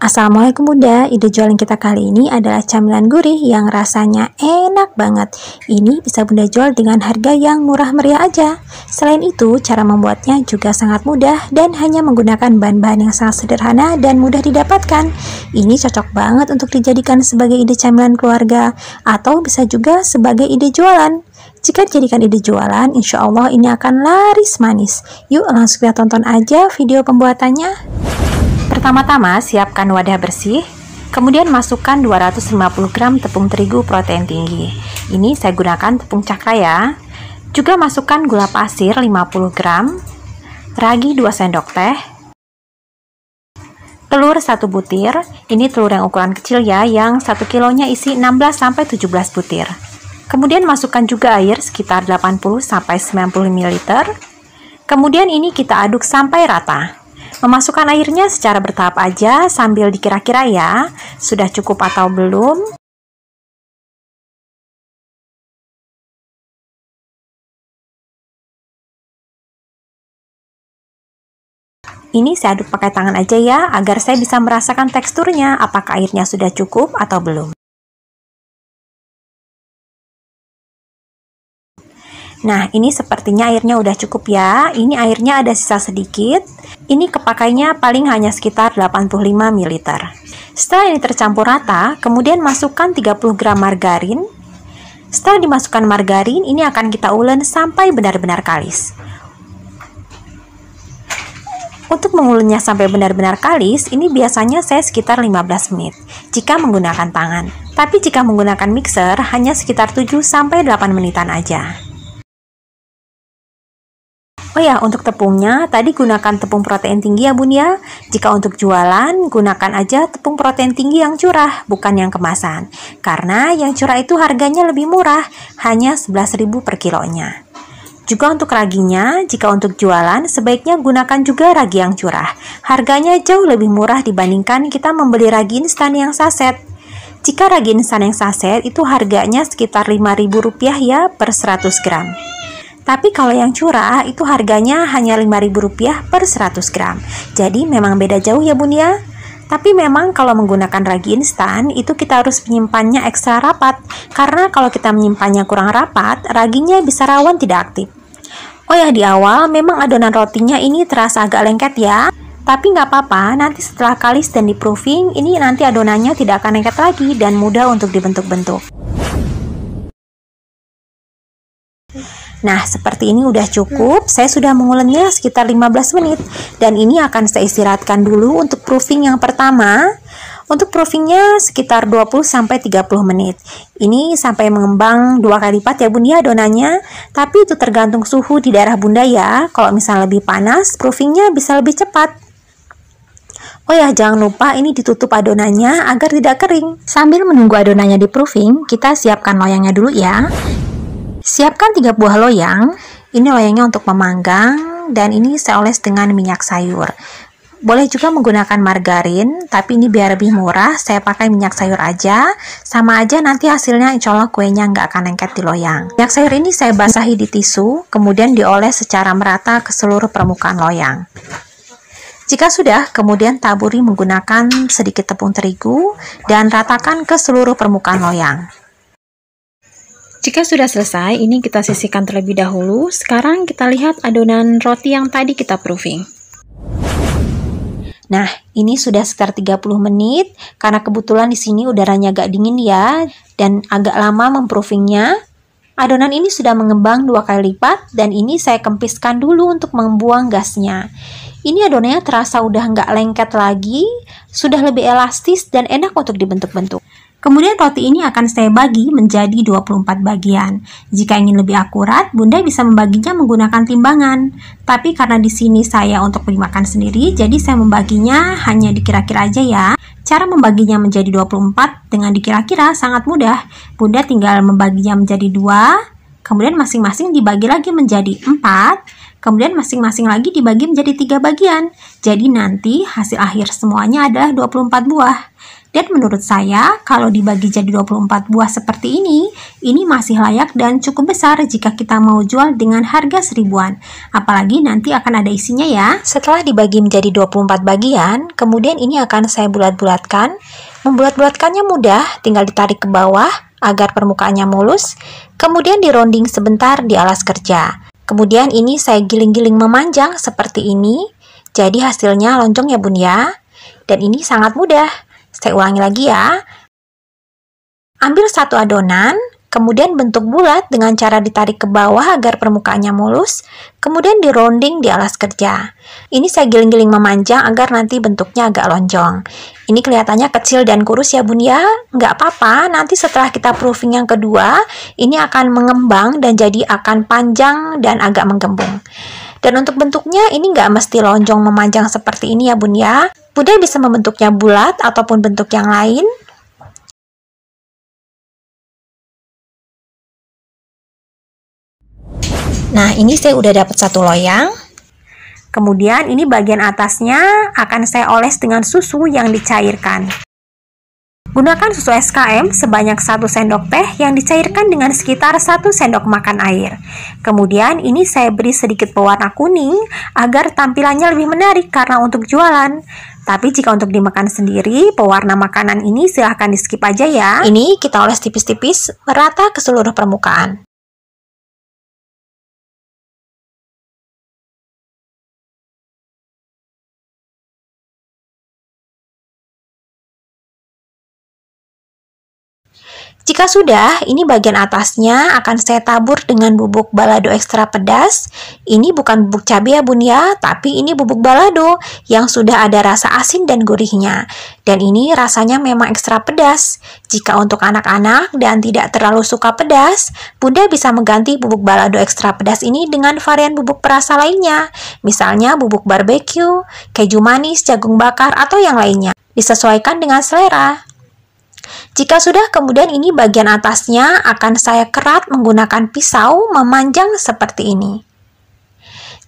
Assalamualaikum Bunda, ide jualan kita kali ini adalah camilan gurih yang rasanya enak banget. Ini bisa Bunda jual dengan harga yang murah meriah aja. Selain itu, cara membuatnya juga sangat mudah dan hanya menggunakan bahan-bahan yang sangat sederhana dan mudah didapatkan. Ini cocok banget untuk dijadikan sebagai ide camilan keluarga atau bisa juga sebagai ide jualan. Jika dijadikan ide jualan, insya Allah ini akan laris manis. Yuk langsung kita tonton aja video pembuatannya. Pertama-tama, siapkan wadah bersih, kemudian masukkan 250 gram tepung terigu protein tinggi. Ini saya gunakan tepung cakra ya. Juga masukkan gula pasir 50 gram, ragi 2 sendok teh, telur 1 butir. Ini telur yang ukuran kecil ya, yang 1 kilonya isi 16-17 butir. Kemudian masukkan juga air sekitar 80-90 ml. Kemudian ini kita aduk sampai rata. Memasukkan airnya secara bertahap aja sambil dikira-kira ya, sudah cukup atau belum. Ini saya aduk pakai tangan aja ya, agar saya bisa merasakan teksturnya, apakah airnya sudah cukup atau belum. Nah, ini sepertinya airnya udah cukup ya. Ini airnya ada sisa sedikit. Ini kepakainya paling hanya sekitar 85 ml. Setelah ini tercampur rata, kemudian masukkan 30 gram margarin. Setelah dimasukkan margarin, ini akan kita ulen sampai benar-benar kalis. Untuk mengulennya sampai benar-benar kalis, ini biasanya saya sekitar 15 menit jika menggunakan tangan. Tapi jika menggunakan mixer, hanya sekitar 7-8 menitan aja. Oh ya, untuk tepungnya, tadi gunakan tepung protein tinggi ya Bun ya. Jika untuk jualan, gunakan aja tepung protein tinggi yang curah, bukan yang kemasan. Karena yang curah itu harganya lebih murah, hanya 11.000 per kilonya. Juga untuk raginya, jika untuk jualan, sebaiknya gunakan juga ragi yang curah. Harganya jauh lebih murah dibandingkan kita membeli ragi instan yang saset. Jika ragi instan yang saset, itu harganya sekitar Rp5.000 ya per 100 gram. Tapi kalau yang curah itu harganya hanya Rp5.000 per 100 gram. Jadi memang beda jauh ya Bun ya. Tapi memang kalau menggunakan ragi instan itu kita harus menyimpannya ekstra rapat. Karena kalau kita menyimpannya kurang rapat, raginya bisa rawan tidak aktif. Oh ya, di awal memang adonan rotinya ini terasa agak lengket ya. Tapi nggak apa-apa, nanti setelah kalis dan di proofing, ini nanti adonannya tidak akan lengket lagi dan mudah untuk dibentuk-bentuk. Nah, seperti ini udah cukup. Saya sudah mengulennya sekitar 15 menit. Dan ini akan saya istirahatkan dulu untuk proofing yang pertama. Untuk proofingnya sekitar 20-30 menit. Ini sampai mengembang 2 kali lipat ya Bun ya adonannya. Tapi itu tergantung suhu di daerah Bunda ya. Kalau misalnya lebih panas, proofingnya bisa lebih cepat. Oh ya, jangan lupa ini ditutup adonannya agar tidak kering. Sambil menunggu adonannya di proofing, kita siapkan loyangnya dulu ya. Siapkan 3 buah loyang. Ini loyangnya untuk memanggang dan ini saya oles dengan minyak sayur. Boleh juga menggunakan margarin, tapi ini biar lebih murah, saya pakai minyak sayur aja. Sama aja nanti hasilnya insya Allah kuenya nggak akan lengket di loyang. Minyak sayur ini saya basahi di tisu, kemudian dioles secara merata ke seluruh permukaan loyang. Jika sudah, kemudian taburi menggunakan sedikit tepung terigu dan ratakan ke seluruh permukaan loyang. Jika sudah selesai, ini kita sisihkan terlebih dahulu. Sekarang kita lihat adonan roti yang tadi kita proofing. Nah, ini sudah sekitar 30 menit. Karena kebetulan di sini udaranya agak dingin ya, dan agak lama memproofingnya. Adonan ini sudah mengembang 2 kali lipat, dan ini saya kempiskan dulu untuk membuang gasnya. Ini adonannya terasa udah nggak lengket lagi, sudah lebih elastis dan enak untuk dibentuk-bentuk. Kemudian roti ini akan saya bagi menjadi 24 bagian. Jika ingin lebih akurat, Bunda bisa membaginya menggunakan timbangan. Tapi karena di sini saya untuk dimakan sendiri, jadi saya membaginya hanya dikira-kira aja ya. Cara membaginya menjadi 24 dengan dikira-kira sangat mudah. Bunda tinggal membaginya menjadi 2, kemudian masing-masing dibagi lagi menjadi 4, kemudian masing-masing lagi dibagi menjadi 3 bagian. Jadi nanti hasil akhir semuanya adalah 24 buah. Dan menurut saya, kalau dibagi jadi 24 buah seperti ini masih layak dan cukup besar jika kita mau jual dengan harga 1000-an. Apalagi nanti akan ada isinya ya. Setelah dibagi menjadi 24 bagian, kemudian ini akan saya bulat-bulatkan. Membulat-bulatkannya mudah, tinggal ditarik ke bawah agar permukaannya mulus, kemudian dironding sebentar di alas kerja. Kemudian ini saya giling-giling memanjang seperti ini, jadi hasilnya lonjong ya bun ya. Dan ini sangat mudah. Saya ulangi lagi ya. Ambil satu adonan, kemudian bentuk bulat dengan cara ditarik ke bawah agar permukaannya mulus, kemudian dironding di alas kerja. Ini saya giling-giling memanjang agar nanti bentuknya agak lonjong. Ini kelihatannya kecil dan kurus ya bun ya, nggak apa-apa, nanti setelah kita proofing yang kedua, ini akan mengembang dan jadi akan panjang dan agak menggembung. Dan untuk bentuknya ini nggak mesti lonjong memanjang seperti ini ya bun ya. Bunda bisa membentuknya bulat ataupun bentuk yang lain. Nah, ini saya udah dapat satu loyang. Kemudian ini bagian atasnya akan saya oles dengan susu yang dicairkan. Gunakan susu SKM sebanyak 1 sendok teh yang dicairkan dengan sekitar 1 sendok makan air. Kemudian ini saya beri sedikit pewarna kuning agar tampilannya lebih menarik karena untuk jualan. Tapi jika untuk dimakan sendiri, pewarna makanan ini silahkan di skip aja ya. Ini kita oles tipis-tipis merata ke seluruh permukaan. Jika sudah, ini bagian atasnya akan saya tabur dengan bubuk balado ekstra pedas. Ini bukan bubuk cabai ya bun ya, tapi ini bubuk balado yang sudah ada rasa asin dan gurihnya. Dan ini rasanya memang ekstra pedas. Jika untuk anak-anak dan tidak terlalu suka pedas, Bunda bisa mengganti bubuk balado ekstra pedas ini dengan varian bubuk perasa lainnya. Misalnya bubuk barbeque, keju manis, jagung bakar, atau yang lainnya. Disesuaikan dengan selera. Jika sudah, kemudian ini bagian atasnya akan saya kerat menggunakan pisau memanjang seperti ini.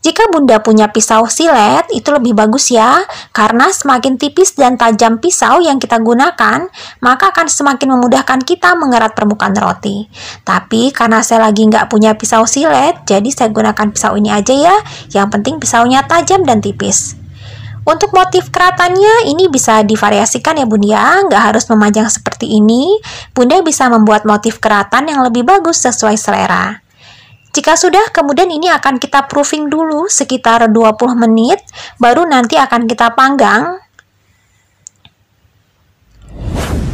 Jika Bunda punya pisau silet, itu lebih bagus ya, karena semakin tipis dan tajam pisau yang kita gunakan, maka akan semakin memudahkan kita mengerat permukaan roti. Tapi karena saya lagi nggak punya pisau silet, jadi saya gunakan pisau ini aja ya, yang penting pisaunya tajam dan tipis. Untuk motif keratannya ini bisa divariasikan ya Bunda ya, nggak harus memanjang seperti ini. Bunda bisa membuat motif keratan yang lebih bagus sesuai selera. Jika sudah, kemudian ini akan kita proofing dulu sekitar 20 menit, baru nanti akan kita panggang.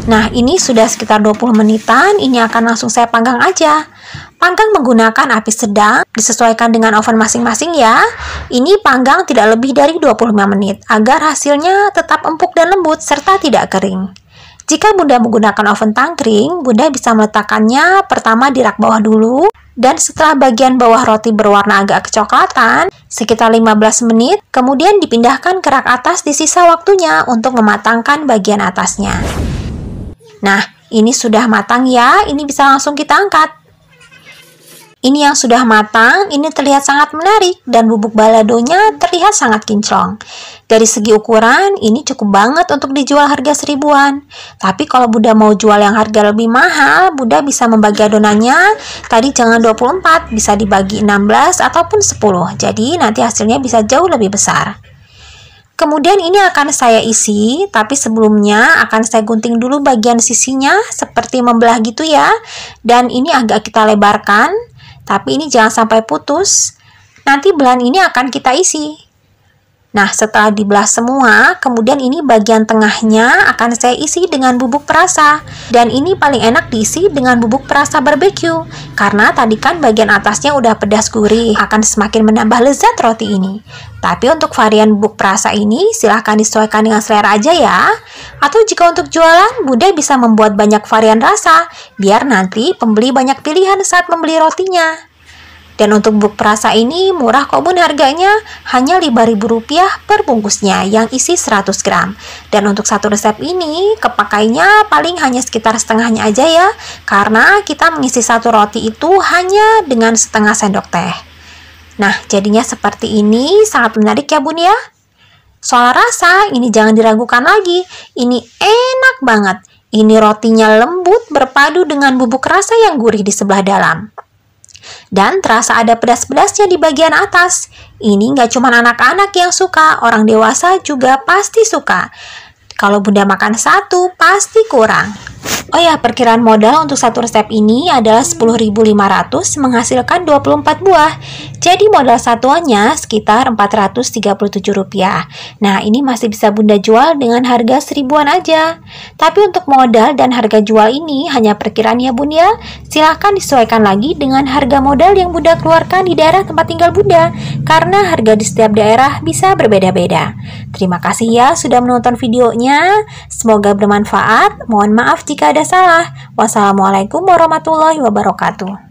Nah, ini sudah sekitar 20 menitan, ini akan langsung saya panggang aja. Panggang menggunakan api sedang, disesuaikan dengan oven masing-masing ya. Ini panggang tidak lebih dari 25 menit, agar hasilnya tetap empuk dan lembut, serta tidak kering. Jika Bunda menggunakan oven tangkring, Bunda bisa meletakkannya pertama di rak bawah dulu, dan setelah bagian bawah roti berwarna agak kecoklatan, sekitar 15 menit, kemudian dipindahkan ke rak atas di sisa waktunya untuk mematangkan bagian atasnya. Nah, ini sudah matang ya, ini bisa langsung kita angkat. Ini yang sudah matang, ini terlihat sangat menarik dan bubuk baladonya terlihat sangat kinclong. Dari segi ukuran, ini cukup banget untuk dijual harga 1000-an. Tapi kalau Bunda mau jual yang harga lebih mahal, Bunda bisa membagi adonannya. Tadi jangan 24, bisa dibagi 16 ataupun 10. Jadi nanti hasilnya bisa jauh lebih besar. Kemudian ini akan saya isi, tapi sebelumnya akan saya gunting dulu bagian sisinya seperti membelah gitu ya. Dan ini agak kita lebarkan, tapi ini jangan sampai putus. Nanti belahan ini akan kita isi. Nah, setelah dibelah semua, kemudian ini bagian tengahnya akan saya isi dengan bubuk perasa. Dan ini paling enak diisi dengan bubuk perasa barbeque, karena tadi kan bagian atasnya udah pedas gurih, akan semakin menambah lezat roti ini. Tapi untuk varian bubuk perasa ini, silahkan disesuaikan dengan selera aja ya. Atau jika untuk jualan, Bunda bisa membuat banyak varian rasa, biar nanti pembeli banyak pilihan saat membeli rotinya. Dan untuk bubuk perasa ini murah kok Bun harganya, hanya Rp5.000 per bungkusnya yang isi 100 gram. Dan untuk satu resep ini kepakainya paling hanya sekitar setengahnya aja ya, karena kita mengisi satu roti itu hanya dengan setengah sendok teh. Nah, jadinya seperti ini, sangat menarik ya Bun ya. Soal rasa, ini jangan diragukan lagi. Ini enak banget. Ini rotinya lembut berpadu dengan bubuk rasa yang gurih di sebelah dalam. Dan terasa ada pedas-pedasnya di bagian atas. Ini nggak cuma anak-anak yang suka, orang dewasa juga pasti suka. Kalau Bunda makan satu, pasti kurang. Oh ya, perkiraan modal untuk satu resep ini adalah 10.500 menghasilkan 24 buah. Jadi modal satuannya sekitar Rp437. Nah, ini masih bisa Bunda jual dengan harga 1000-an aja. Tapi untuk modal dan harga jual ini hanya perkiraan ya Bunda. Silahkan disesuaikan lagi dengan harga modal yang Bunda keluarkan di daerah tempat tinggal Bunda. Karena harga di setiap daerah bisa berbeda-beda. Terima kasih ya sudah menonton videonya. Semoga bermanfaat. Mohon maaf jika ada salah. Wassalamualaikum warahmatullahi wabarakatuh.